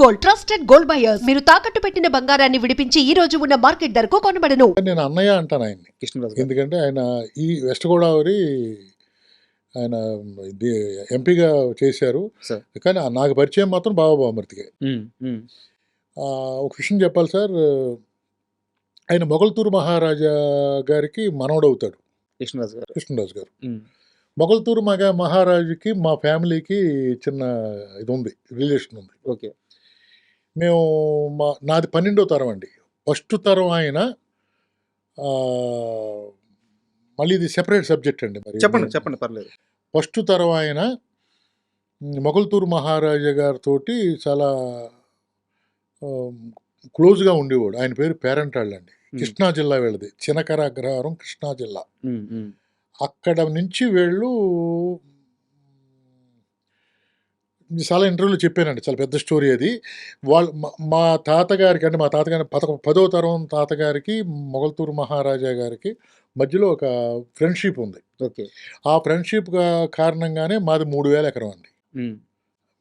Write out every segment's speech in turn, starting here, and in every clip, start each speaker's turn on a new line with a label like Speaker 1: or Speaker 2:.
Speaker 1: Gold, trusted gold buyers. మీరు తాకట్టు పెట్టిన బంగారాన్ని విడిపించి ఈ రోజు ఉన్న మార్కెట్ ధరకు కొనబడను.
Speaker 2: నేను అన్నయ్య అంటాను ఆయన్ని.
Speaker 3: కృష్ణరాజు గారు.
Speaker 2: ఎందుకంటే ఆయన ఈ వెస్ట్ గోదావరి ఆయన ఇది ఎంపీగా చేశారు.
Speaker 3: సార్.
Speaker 2: కానీ నాకు పరిచయం మాత్రం బాబా బామర్తికే. ఒక విషయం చెప్పాలి సార్, ఆయన మొగల్తూరు మహారాజా గారికి మనవడవుతాడు
Speaker 3: కృష్ణరాజు గారు.
Speaker 2: కృష్ణరాజు గారు. మొగల్తూరు మహారాజుకి మా ఫ్యామిలీకి చిన్న ఇది ఉంది, రిలేషన్ ఉంది.
Speaker 3: ఓకే.
Speaker 2: మేము నాది 12వ తరం అండి. ఫస్ట్ తరం ఆయన. మళ్ళీ ఇది సెపరేట్ సబ్జెక్ట్ అండి. మరి
Speaker 3: చెప్పండి పర్లేదు.
Speaker 2: ఫస్ట్ తరం ఆయన మొగల్తూరు మహారాజా గారితో చాలా క్లోజ్గా ఉండేవాడు. ఆయన పేరు పేరంటాళ్ళు అండి. కృష్ణా జిల్లా వీళ్ళది, చినకర అగ్రహారం, కృష్ణా జిల్లా. అక్కడ నుంచి వీళ్ళు చాలా ఇంటర్వ్యూలో చెప్పానండి, చాలా పెద్ద స్టోరీ అది. వాళ్ళు మా తాతగారికి, అంటే మా తాతగారి 10వ తరం తాతగారికి మొగల్తూరు మహారాజా గారికి మధ్యలో ఒక ఫ్రెండ్షిప్ ఉంది.
Speaker 3: ఓకే.
Speaker 2: ఆ ఫ్రెండ్షిప్ కారణంగానే మాది 3000 ఎకరం అండి.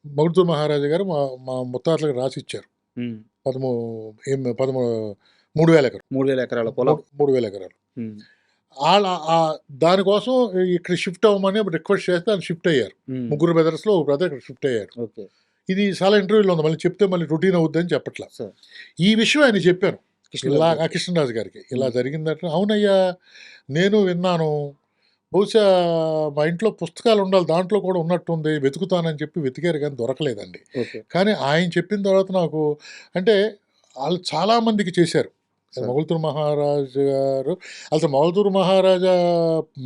Speaker 2: మొగల్తూరు మహారాజా గారు మా ముత్తాతలకు రాసి ఇచ్చారు. 3000 ఎకరం,
Speaker 3: 3000 ఎకరాల పొలం,
Speaker 2: 3000 ఎకరాలు. దానికోసం ఇక్కడ షిఫ్ట్ అవ్వమని రిక్వెస్ట్ చేస్తే ఆయన షిఫ్ట్ అయ్యారు. ముగ్గురు బ్రదర్స్లో ఒక బ్రదర్ ఇక్కడ షిఫ్ట్ అయ్యారు.
Speaker 3: ఓకే.
Speaker 2: ఇది చాలా ఇంటర్వ్యూలో ఉంది, మళ్ళీ చెప్తే మళ్ళీ రొటీన్ అవుద్దని చెప్పట్లా. ఈ విషయం ఆయన చెప్పాను ఇలా కృష్ణరాజు గారికి, ఇలా జరిగిందంటే అవునయ్యా నేను విన్నాను, బహుశా మా ఇంట్లో పుస్తకాలు ఉండాలి, దాంట్లో కూడా ఉన్నట్టుంది, వెతుకుతానని చెప్పి వెతికారు కానీ దొరకలేదండి. కానీ ఆయన చెప్పిన తర్వాత నాకు, అంటే వాళ్ళు చాలామందికి చేశారు. మొగల్తూరు మహారాజు గారు అసలు మొగల్తూరు మహారాజా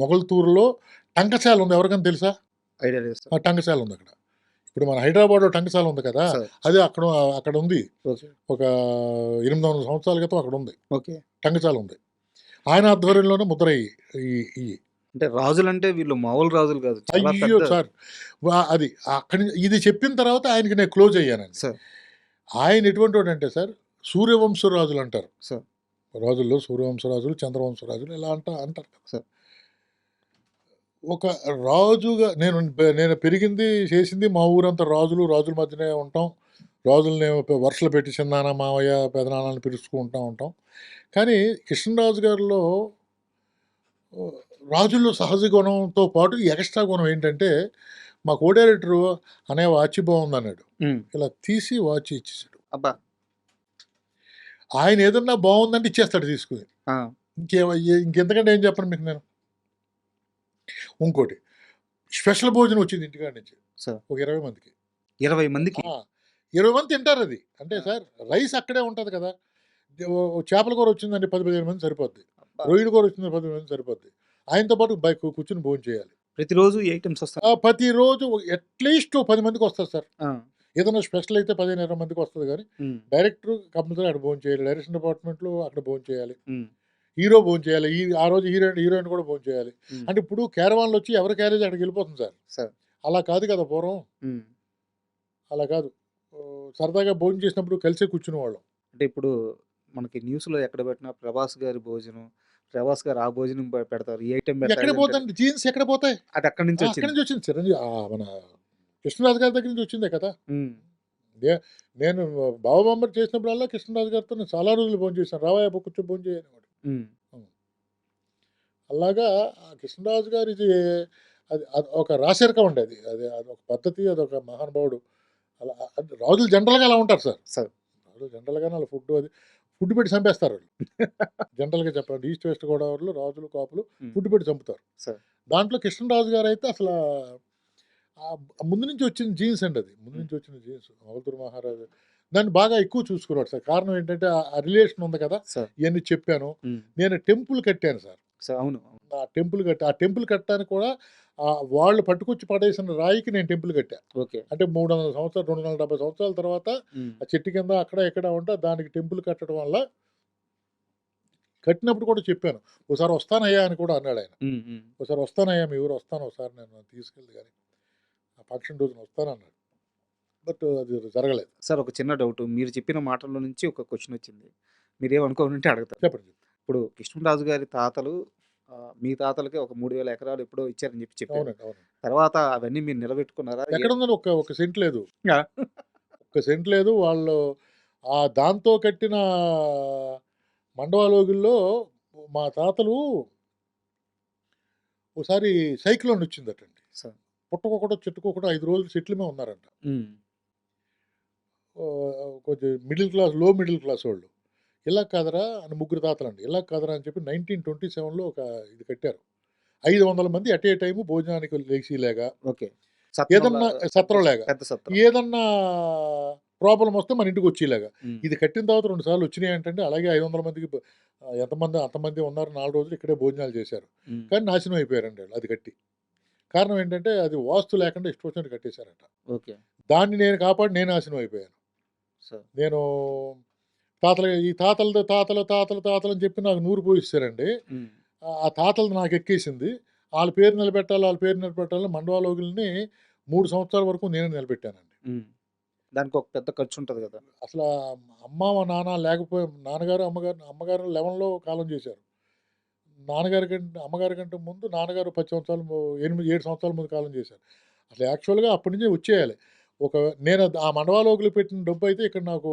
Speaker 2: మొగల్తూరులో టంకశాల ఉంది, ఎవరికైనా తెలుసా?
Speaker 3: ఐడియా లేదు.
Speaker 2: టంకశాల ఉంది అక్కడ. ఇప్పుడు మన హైదరాబాద్లో టంకశాల ఉంది కదా, అది అక్కడ ఉంది. ఒక 800 సంవత్సరాల క్రితం అక్కడ ఉంది, టంకశాల ఉంది. ఆయన ఆధ్వర్యంలోనే ముద్ర ఈ
Speaker 3: అంటే రాజులు అంటే వీళ్ళు మామూలు రాజులు కాదు.
Speaker 2: అయ్యో సార్, అది అక్కడి ఇది చెప్పిన తర్వాత ఆయనకి నేను క్లోజ్ అయ్యానండి. ఆయన ఎటువంటి వాడు అంటే సార్, సూర్యవంశరాజులు అంటారు
Speaker 3: సార్.
Speaker 2: రాజుల్లో సూర్యవంశరాజులు, చంద్రవంశరాజులు ఇలా అంటారు కదా సార్. ఒక రాజుగా నేను పెరిగింది చేసింది మా ఊరంతా రాజుల మధ్యనే ఉంటాం. రాజుల్ని వరుసలు పెట్టి చిన్నాన్న, మావయ్య, పెదనాన్నని పిలుచుకుంటూ ఉంటాం. కానీ కృష్ణరాజు గారిలో రాజుల్లో సహజ గుణంతో పాటు ఎక్స్ట్రా గుణం ఏంటంటే, మా కో డైరెక్టరు అనే వాచ్ బాగుంది అన్నాడు, ఇలా తీసి వాచ్ ఇచ్చేసాడు.
Speaker 3: అబ్బా,
Speaker 2: ఆయన ఏదన్నా బాగుందంటే ఇచ్చేస్తాడు తీసుకుని. ఇంకెంతకంటే ఏం చెప్పను మీకు నేను. ఇంకోటి స్పెషల్ భోజనం వచ్చింది ఇంటికాడ నుంచి ఒక 20 మందికి.
Speaker 3: 20 మందికి
Speaker 2: 20 మంది తింటారు అది. అంటే సార్ రైస్ అక్కడే ఉంటుంది కదా, చేపల కూర వచ్చిందండి 10-15 మంది సరిపోద్ది, రొయ్యల కూర వచ్చింది 10 మంది సరిపోద్ది. ఆయనతో పాటు బైక్ కూర్చుని భోజనం చేయాలి.
Speaker 3: ప్రతిరోజు ఐటమ్స్ వస్తాయి.
Speaker 2: ప్రతిరోజు అట్లీస్ట్ 10 మందికి వస్తుంది సార్. ఏదైనా స్పెషల్ అయితే 15-20 మందికి వస్తుంది. కానీ డైరెక్టర్ కంపల్సరీ అక్కడ భోజనం చేయాలి, డైరెక్షన్ డిపార్ట్మెంట్లో అక్కడ భోజనం చేయాలి, హీరో భోజనం చేయాలి, ఆ రోజు హీరోయిన్ కూడా భోజనం చేయాలి. అంటే ఇప్పుడు క్యారవాన్లు వచ్చి ఎవరి క్యారేజ్ అక్కడికి వెళ్ళిపోతుంది సార్. అలా కాదు కదా పూర్వం, అలా కాదు. సరదాగా భోజనం చేసినప్పుడు కలిసే కూర్చునే వాళ్ళం.
Speaker 3: అంటే ఇప్పుడు మనకి న్యూస్లో ఎక్కడ పెట్టినా ప్రభాస్ గారి భోజనం, ప్రభాస్ గారు ఆ భోజనం పెడతారు, ఈ ఐటమ్
Speaker 2: ఎక్కడ పోతాయి, జీన్స్ ఎక్కడ పోతాయి,
Speaker 3: అది అక్కడి నుంచి
Speaker 2: వచ్చింది. చిరంజీవి మన కృష్ణరాజు గారి దగ్గర నుంచి వచ్చిందే కదా. నేను బాబా బాంబర్ చేసినప్పుడల్లా కృష్ణరాజు గారితో నేను చాలా రోజులు భోజనం చేశాను. రావయ్య కూర్చో భోజనం చేయని వాడు. అలాగా కృష్ణరాజు గారి అది ఒక రాశరికం అండి. అదొక పద్ధతి, అదొక మహానుభావుడు. అలా రాజులు జనరల్గా అలా ఉంటారు సార్. రాజులు జనరల్గానే అలా ఫుడ్ పెట్టి చంపేస్తారు వాళ్ళు. జనరల్గా చెప్పండి, ఈస్ట్ వెస్ట్ గోదావరిలో రాజులు కాపులు ఫుడ్ పెట్టి చంపుతారు. దాంట్లో కృష్ణరాజు గారు అయితే అసలు ముందు నుంచి వచ్చిన జీన్స్ అండి, అది ముందు నుంచి వచ్చిన జీన్స్. మొగల్తూరు మహారాజు దాన్ని బాగా ఎక్కువ చూసుకున్నాడు సార్. కారణం ఏంటంటే ఆ రిలేషన్ ఉంది కదా, ఇవన్నీ చెప్పాను. నేను టెంపుల్ కట్టాను సార్.
Speaker 3: అవును,
Speaker 2: ఆ టెంపుల్ కట్టడానికి కూడా వాళ్ళు పట్టుకొచ్చి పడేసిన రాయికి నేను టెంపుల్ కట్టా. అంటే 300 సంవత్సరాలు, 270 సంవత్సరాల తర్వాత ఆ చెట్టు కింద అక్కడ ఎక్కడ ఉంటే దానికి టెంపుల్ కట్టడం వల్ల, కట్టినప్పుడు కూడా చెప్పాను, ఒకసారి వస్తానయ్యా అని కూడా అన్నాడు ఆయన. ఒకసారి వస్తానయ్యా మీ ఊరు వస్తాను, ఒకసారి నేను తీసుకెళ్ళి కానీ ఆ ఫంక్షన్ రోజున వస్తానన్నాడు. బట్ అది జరగలేదు
Speaker 3: సార్. ఒక చిన్న డౌట్, మీరు చెప్పిన మాటల్లో నుంచి ఒక క్వశ్చన్ వచ్చింది, మీరేమనుకోనంటే అడుగుతారు.
Speaker 2: చెప్పండి.
Speaker 3: ఇప్పుడు కృష్ణరాజు గారి తాతలు మీ తాతలకి ఒక 3000 ఎకరాలు ఎప్పుడో ఇచ్చారని చెప్పారు. తర్వాత అవన్నీ మీరు నిలబెట్టుకున్నారా?
Speaker 2: ఎక్కడ ఉందని ఒక సెంట్ లేదు, ఒక్క సెంట్ లేదు. వాళ్ళు దాంతో కట్టిన మండవాలోగిల్లో మా తాతలు ఓసారి సైక్లోన్ వచ్చిందటండి.
Speaker 3: సార్.
Speaker 2: పుట్టకొకటో, చెట్టుకొకటో 5 రోజులు సెట్ల్ మీద ఉన్నారంట.
Speaker 3: హ్మ్.
Speaker 2: కొంచెం లో మిడిల్ క్లాస్ వాళ్ళు. ఇలా కాదురా అని ముగ్గురు తాతలండి. ఇలా కాదురా అని చెప్పి 1927లో ఒక ఇది కట్టారు. 500 మంది ఎట్ ఏ టైమ్ భోజనానికి లేచిలాగా,
Speaker 3: ఓకే.
Speaker 2: ఏదన్నా సత్రంలాగా,
Speaker 3: పెద్ద సత్రం.
Speaker 2: ఏదన్నా ప్రాబ్లమ్ వస్తే మన ఇంటికి వచ్చేలాగా.
Speaker 3: హ్మ్.
Speaker 2: ఇది కట్టిన తర్వాత 2 సార్లు వచ్చినాయంటండి. అలాగే 500 మందికి ఎంతమంది అంతమంది ఉన్నారు. 4 రోజులు ఇక్కడే భోజనాలు చేశారు.
Speaker 3: హ్మ్.
Speaker 2: కానీ నాశనం అయిపోయారండి ఆళ్ళు అది కట్టి. కారణం ఏంటంటే అది వాస్తు లేకుండా ఇష్టం వచ్చినట్టు కట్టేశారట.
Speaker 3: ఓకే.
Speaker 2: దాన్ని నేను కాపాడి నేను నాశనం అయిపోయాను.
Speaker 3: సార్.
Speaker 2: నేను ఈ తాతలది తాతలు అని చెప్పి నాకు నూరు పోయిస్తారండి.
Speaker 3: హ్మ్.
Speaker 2: ఆ తాతలది నాకెక్కేసింది. ఆళ్ళ పేరు నిలబెట్టాలని మండవాలోగుల్ని 3 సంవత్సరాల వరకు నేనే నిలబెట్టానండి.
Speaker 3: హ్మ్. దానికొక పెద్ద ఖర్చుంటది గదా!
Speaker 2: అసలా నాన్న నాన్నగారు, అమ్మగారు 11లో కాలం చేశారు. అమ్మగారి కంటే ముందు నాన్నగారు 10 సంవత్సరాలు 7 సంవత్సరాల ముందు కాలం చేశారు. అసలు యాక్చువల్‌గా అప్పటి నుంచే వచ్చేయాలి. ఒక నేను ఆ మండవాలోగులు పెట్టిన డబ్బయితే ఇక్కడ నాకు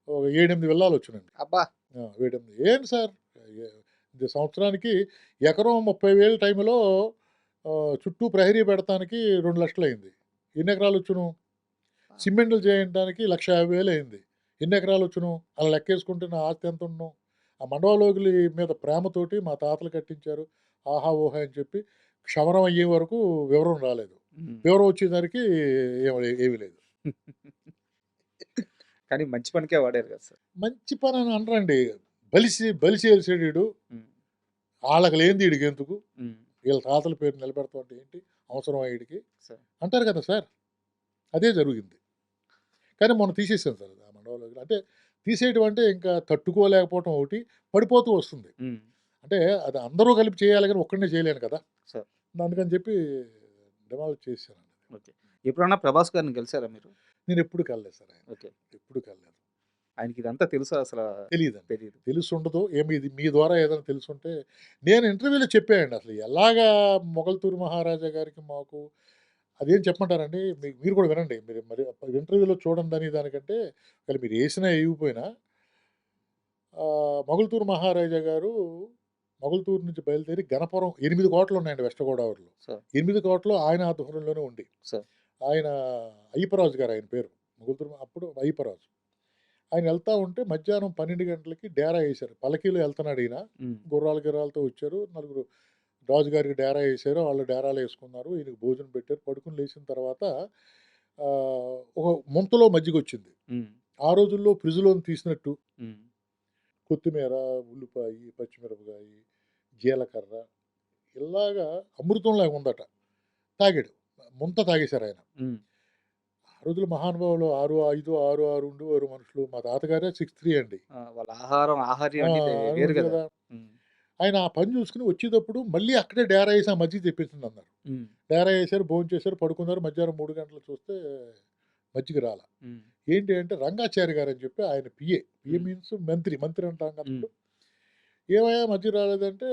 Speaker 2: ఒక 7, 8 విల్లాలొచ్చునండి.
Speaker 3: అబ్బా!
Speaker 2: 7, 8 ఏంటి సార్ ఎ ఇది సంవత్సరానికి ఎకరం 30,000 టైంలో చుట్టూ ప్రహరీ పెడతానికి 2,00,000 అయింది. ఎన్ని ఎకరాలొచ్చును? సిమెంట్‌లు చేయడానికి 1,50,000 అయింది. ఎన్ని ఎకరాలొచ్చును? అలా లెక్కేసుకుంటే నా ఆస్తి ఎంతుండును? ఆ మండవాలోగులి మీద ప్రేమతోటి మా తాతలు కట్టించారు. ఆహా! ఓహా! అని చెప్పి క్షవరం అయ్యే వరకు వివరం రాలేదు.
Speaker 3: హ్మ్.
Speaker 2: వివరం వచ్చేసరికి ఏమీ లేదు.
Speaker 3: కానీ మంచి పనికే వాడారు గదా సార్.
Speaker 2: మంచి పనని అనరండి. బలిసేసాడు ఈడు.
Speaker 3: హ్మ్.
Speaker 2: ఆళ్ళకి లేనిది ఈడికెందుకు?
Speaker 3: హ్మ్.
Speaker 2: వీళ్ళ తాతల పేరు నిలబెడతామంటే ఏంటి? అవసరమా ఈడికి?
Speaker 3: సార్.
Speaker 2: అంటారు కదా సార్! అదే జరిగింది. కానీ మొన్న తీసేసాం సార్ ఆ మండవాలోగిలి. అంటే తీసేయడం అంటే ఇంకా తట్టుకోలేకపోవటం ఒకటి, పడిపోతూ వస్తుంది.
Speaker 3: హ్మ్.
Speaker 2: అంటే అది అందరూ కలిపి చేయాలి గాని ఒక్కడినే చేయలేను కదా!
Speaker 3: సార్.
Speaker 2: అందుకని చెప్పి డిమాలిష్ చేసేసానండి.
Speaker 3: ఓకే. ఎప్పుడన్నా ప్రభాస్ గారిని కలిసారా మీరు?
Speaker 2: నేనెప్పుడు కలలేదు సార్ ఆయన.
Speaker 3: ఓకే.
Speaker 2: ఎప్పుడు కలలేదు.
Speaker 3: ఆయనకిదంతా తెలుసా అసలా?
Speaker 2: తెలీదండి.
Speaker 3: తెలీదు.
Speaker 2: తెలిసుండదు. ఇది మీ ద్వారా ఏదైనా తెలిసుంటే నేను ఇంటర్వ్యూలో చెప్పానండి అసలు ఎలాగా మొగల్తూరు మహారాజా గారికి మాకు అదేం చెప్పమంటారండి? మీరు కూడా వినండి. మీరు మరి ఇంటర్వ్యూలో చూడండి దానికంటే ఒకవేళ మీరు ఏసినా ఏయకపోయినా మొగల్తూరు మహారాజా గారు మొగల్తూరు నుంచి బయలుదేరి గణపురం 8 కోటలున్నాయండి వెస్ట్ గోదావరిలో.
Speaker 3: సార్.
Speaker 2: 8 కోటలు ఆయన ఆధ్వర్యంలోనే ఉండి.
Speaker 3: సార్.
Speaker 2: ఆయన అయ్యప్పరాజు గారు ఆయన పేరు. మొగల్తూరు అప్పుడు అయ్యప్పరాజు. ఆయన ఎళ్తా ఉంటే మధ్యాహ్నం 12 గంటలకి డేరా యేశారు. పల్లకీలో ఎళ్తున్నాడు ఈయన.
Speaker 3: హ్మ్.
Speaker 2: గిరాలతో వచ్చారు. నలుగురు రాజుగారికి డేరా యేశారు. వాళ్ళు డేరాలో యేసుకున్నారు. ఈయనకి భోజనం పెట్టారు. పడుకొని లేచిన తర్వాత ఒక ముంతలో మజ్జిగొచ్చింది.
Speaker 3: హ్మ్.
Speaker 2: ఆ రోజుల్లో ఫ్రిడ్జ్‌లోని తీసినట్టు
Speaker 3: హ్మ్.
Speaker 2: కొత్తిమీర, ఉల్లిపాయి, పచ్చిమిరపకాయి, జీలకర్ర ఇలాగా అమృతంలాగా ఉందట. తాగాడు. ముంత తాగేశారాయన.
Speaker 3: హ్మ్.
Speaker 2: ఆ రోజుల్లో మహానుభావులు 6'5", 6'6" ఉండేవారు మనుషులు. మా తాతగారే 6'3" అండి.
Speaker 3: ఆ! వాళ్ళ ఆహార్యం
Speaker 2: ఆ!
Speaker 3: అన్నీ
Speaker 2: అది
Speaker 3: వేరు
Speaker 2: ఉంది
Speaker 3: గదా!
Speaker 2: గదా!
Speaker 3: హ్మ్.
Speaker 2: ఆయన ఆ పని చూసుకొని వచ్చేటప్పుడు మళ్ళీ అక్కడే డేరా ఏసి ఆ మజ్జిగ తెప్పించండన్నారు.
Speaker 3: హ్మ్.
Speaker 2: డేరా ఏసారు, భోంచేశారు, పడుకున్నారు. మధ్యాహ్నం 3 గంటలకు చూస్తే మజ్జిగ రాలా.
Speaker 3: హ్మ్.
Speaker 2: ఏంటి అంటే రంగాచారి గారని చెప్పి ఆయన పిఏ. పిఏ
Speaker 3: హ్మ్.
Speaker 2: మీన్స్ మంత్రి అంటాం కదా
Speaker 3: హ్మ్.
Speaker 2: ఇప్పుడు. ఏమయ్యా మజ్జిగ రాలేదంటే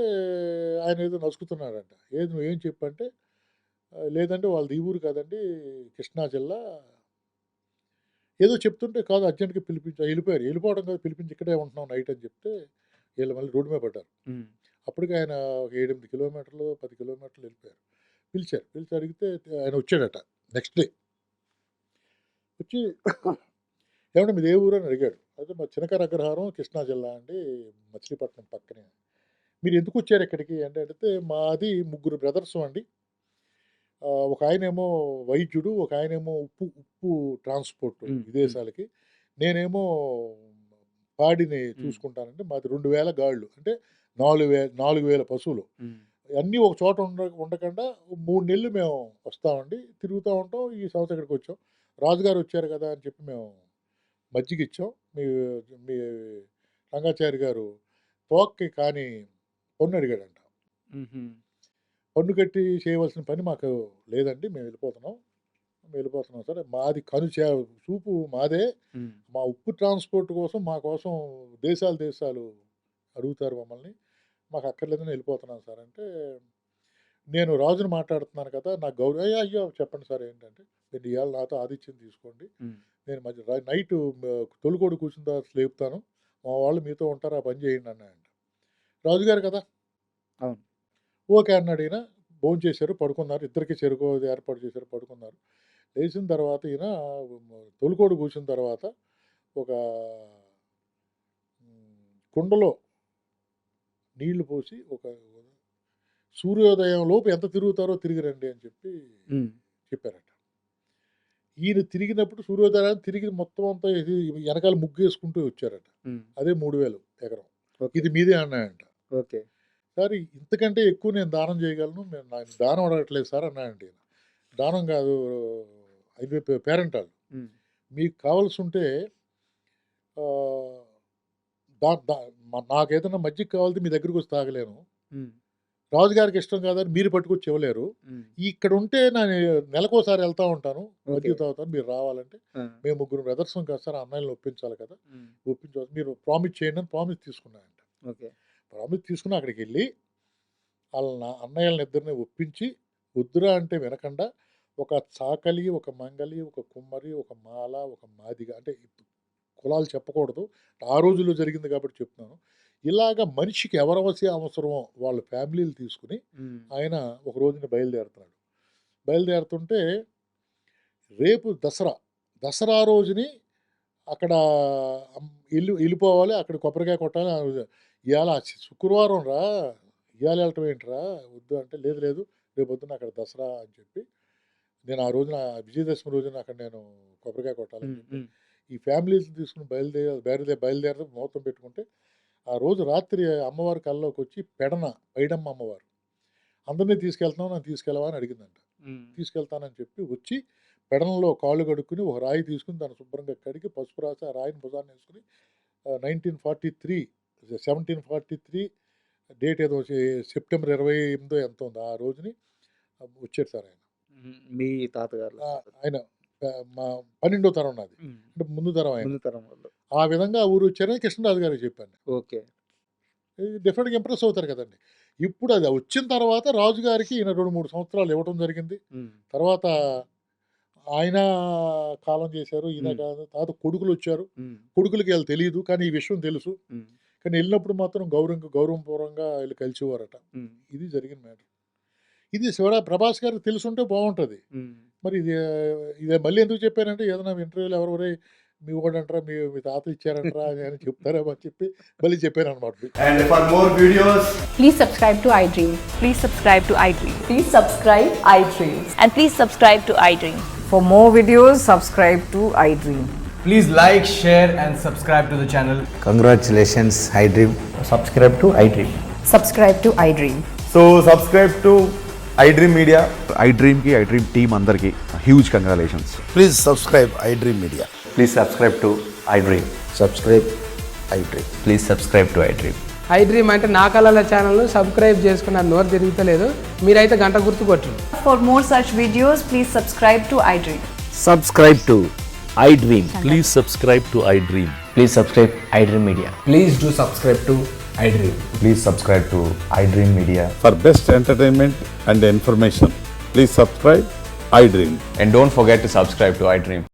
Speaker 2: ఆయన ఏదో నసుకుతున్నాడంట. ఏది నువ్వేం చెప్పంటే లేదంటే వాళ్ళది ఈ ఊరు కాదండి కృష్ణా జిల్లా ఏదో చెప్తుంటే కాదు అర్జెంట్‌గా ఎళ్ళిపోయారు. ఎళ్ళిపోవడం కాదు పిలిపించి ఇక్కడే ఉంటున్నాం నైట్ అని చెప్తే ఈళ్ళు మళ్ళీ రోడ్డు మీద పడ్డారు.
Speaker 3: హ్మ్.
Speaker 2: అప్పటికి ఆయన ఒక 7, 8 కిలోమీటర్లు, 10 కిలోమీటర్లు వెళ్ళిపోయారు. పిలిచారు. పిలిచి అడిగితే ఆయన వచ్చాడట. నెక్స్ట్ డే వచ్చి ఏవండీ మీది ఏ ఊరు అని అడిగాడు. అయితే మాది చినకర అగ్రహారం కృష్ణా జిల్లా అండి మచిలీపట్నం పక్కనే. మీరు ఎందుకు వచ్చారు ఇక్కడికి అంటే అడిగితే మాది ముగ్గురు బ్రదర్స్ అండి. ఒక ఆయనేమో వైద్యుడు, ఒక ఆయనేమో ఉప్పు ట్రాన్స్‌పోర్ట్
Speaker 3: హ్మ్. హ్మ్.
Speaker 2: విదేశాలకి. నేనేమో పాడిని
Speaker 3: హ్మ్.
Speaker 2: చూసుకుంటానండి. మాది 2000 గాళ్ళు. అంటే 4,000 పశువులు.
Speaker 3: హ్మ్.
Speaker 2: అన్నీ ఒక చోట ఉండకుండా 3 నెలలు మేము వస్తామండి. తిరుగుతా ఉంటాం. ఈ సంవత్సరం ఇక్కడికొచ్చాం. రాజుగారు వచ్చారు కదా! అని చెప్పి మేము మజ్జిగిచ్చాం. మీ రంగాచారి గారు తోక్కి కానీ పన్ను అడిగాడంట.
Speaker 3: హుహు.
Speaker 2: పన్ను కట్టి చేయవలసిన పని మాకు లేదండి. మేము వెళ్ళిపోతున్నాం సరే. మాది చూపు మాదే.
Speaker 3: హ్మ్.
Speaker 2: మా ఉప్పు ట్రాన్స్‌పోర్ట్ కోసం మా కోసం దేశాలు అడుగుతారు మమ్మల్ని. మాకు అక్కర్లేదని వెళ్ళిపోతున్నాం సార్ అంటే, నేను రాజుని మాట్లాడుతున్నాను కదా, నాకు అయ్యో చెప్పండి సార్ ఏంటంటే, మీరు ఇవాళ నాతో ఆతిథ్యం తీసుకోండి, నేను నైట్ తొలికోడు కూర్చున్న తర్వాత లేపుతాను, మా వాళ్ళు మీతో ఉంటారు, ఆ పని చేయండి అన్నాయంట. రాజుగారు కదా,
Speaker 3: అవును.
Speaker 2: ఓకే అన్నాడు. ఈయన భోజనం చేశారు, పడుకున్నారు, ఇద్దరికి చెరుకు ఏర్పాటు చేశారు, పడుకున్నారు. లేచిన తర్వాత ఈయన తొలికోడు కూర్చున్న తర్వాత ఒక కుండలో నీళ్లు పోసి ఒక సూర్యోదయం లోపు ఎంత తిరుగుతారో తిరిగి రండి అని చెప్పారట. ఈయన తిరిగినప్పుడు సూర్యోదయాన్ని తిరిగి మొత్తం అంతా వెనకాల ముగ్గు వేసుకుంటూ వచ్చారట. అదే 3,000 ఎకరం, ఇది మీదే అన్నాయంట.
Speaker 3: ఓకే
Speaker 2: సార్ ఇంతకంటే ఎక్కువ నేను దానం చేయగలను, నాకు దానం అడగట్లేదు సార్ అన్నాయంట. ఈయన దానం కాదు, అది పేరెంట్ వాళ్ళు, మీకు కావాల్సి ఉంటే నాకు ఏదైనా మజ్జిగ కావాలంటే మీ దగ్గరికి వచ్చి తాగలేను, రాజుగారికి ఇష్టం కాదని మీరు పట్టుకొచ్చి ఇవ్వలేరు, ఇక్కడ ఉంటే నేను నెలకోసారి వెళ్తా ఉంటాను, మజ్జిగ తాగుతాను, మీరు రావాలంటే మేము ముగ్గురు బ్రదర్స్ కదా సార్, అన్నయ్యని ఒప్పించాలి కదా, ఒప్పించవచ్చు, మీరు ప్రామిస్ చేయండి అని ప్రామిస్ తీసుకున్నాయంట. ప్రామిస్ తీసుకుని అక్కడికి వెళ్ళి వాళ్ళ అన్నయ్యలని ఇద్దరిని ఒప్పించి, వద్దురా అంటే వినకుండా ఒక చాకలి, ఒక మంగలి, ఒక కుమ్మరి, ఒక మాల, ఒక మాదిగ, అంటే కులాలు చెప్పకూడదు, ఆ రోజుల్లో జరిగింది కాబట్టి చెప్తున్నాను, ఇలాగ మనిషికి ఎవరవసి అవసరమో వాళ్ళ ఫ్యామిలీలు తీసుకుని ఆయన ఒక రోజున బయలుదేరుతున్నాడు. బయలుదేరుతుంటే రేపు దసరా రోజుని అక్కడ వెళ్ళిపోవాలి, అక్కడ కొబ్బరికాయ కొట్టాలి. ఇవాళ శుక్రవారం రా, ఇవాళ వెళ్ళటం ఏంట్రా, వద్దు అంటే లేదు రేపు పొద్దున్న అక్కడ దసరా అని చెప్పి, నేను ఆ రోజున విజయదశమి రోజున అక్కడ నేను కొబ్బరికాయ కొట్టాలని చెప్పి ఈ ఫ్యామిలీస్ తీసుకుని బయలుదేరి ముహూర్తం పెట్టుకుంటే, ఆ రోజు రాత్రి అమ్మవారి కల్లోకి వచ్చి పైడమ్మ అమ్మవారు అందరినీ తీసుకెళ్తున్నావు, నన్ను తీసుకెళ్ళవా అని అడిగిందంట. తీసుకెళ్తానని చెప్పి వచ్చి పెడనలో కాళ్ళు కడుక్కుని ఒక రాయి తీసుకుని దాన్ని శుభ్రంగా కడిగి పసుపు రాసి ఆ రాయిని భుజాన్ని వేసుకుని 1743 డేట్ ఏదో సెప్టెంబర్ 28 ఎంత ఉంది ఆ రోజుని వచ్చాడు సార్ ఆయన.
Speaker 3: మీ తాతగారు
Speaker 2: ఆయన మా 12వ తరం నాది, అంటే ముందు తరం ఆయన. ఆ విధంగా ఊరు వచ్చారని కృష్ణరాజు గారికి చెప్పాను.
Speaker 3: ఓకే,
Speaker 2: డెఫినెట్గా ఇంప్రెస్ అవుతారు కదండి. ఇప్పుడు అది వచ్చిన తర్వాత రాజుగారికి ఈయన 2-3 సంవత్సరాలు ఇవ్వటం జరిగింది. తర్వాత ఆయన కాలం చేశారు, ఈయన కాదు, తర్వాత కొడుకులు వచ్చారు. కొడుకులకి వాళ్ళు తెలియదు, కానీ ఈ విషయం తెలుసు. కానీ వెళ్ళినప్పుడు మాత్రం గౌరవపూర్వంగా వీళ్ళు కలిసేవారట. ఇది జరిగిన మ్యాటర్. ఇది ప్రభాస్ గారికి తెలుసుంటే బాగుంటుంది. మరి ఇదే మళ్ళీ ఎందుకు చెప్పానంటే, ఏదైనా ఇంటర్వ్యూలో ఎవరెవరే మీ ఓడంటారా, మీ తాత ఇచ్చారంటారా అని చెప్తారేమో అని చెప్పి మళ్ళీ చెప్పాను అనమాట.
Speaker 4: And for more videos,
Speaker 5: please subscribe to iDream.
Speaker 6: Please subscribe to iDream.
Speaker 5: Please subscribe iDream.
Speaker 6: And please subscribe to iDream.
Speaker 5: For more videos, subscribe to iDream.
Speaker 4: please like, share and subscribe to the channel.
Speaker 7: Congratulations, iDream.
Speaker 4: Subscribe to iDream.
Speaker 5: Subscribe to iDream.
Speaker 4: So subscribe to iDream Media.
Speaker 8: iDream team అందరికి huge congratulations.
Speaker 7: Please subscribe iDream Media.
Speaker 4: Please subscribe to iDream.
Speaker 7: Subscribe iDream.
Speaker 4: Please subscribe to iDream.
Speaker 9: iDream అంటే నా కళల ఛానల్ను subscribe చేసుకున్న నోరు తిరుగుతలేదు, మీరైతే గంట గుర్తు కొట్టండి.
Speaker 6: For more such videos, please subscribe to iDream.
Speaker 7: Subscribe to iDream.
Speaker 10: Please subscribe to iDream.
Speaker 4: Please subscribe iDream Media.
Speaker 9: Please do subscribe to iDream.
Speaker 8: Please subscribe to iDream Media.
Speaker 10: For best entertainment and information, please subscribe iDream.
Speaker 4: And don't forget to subscribe to iDream.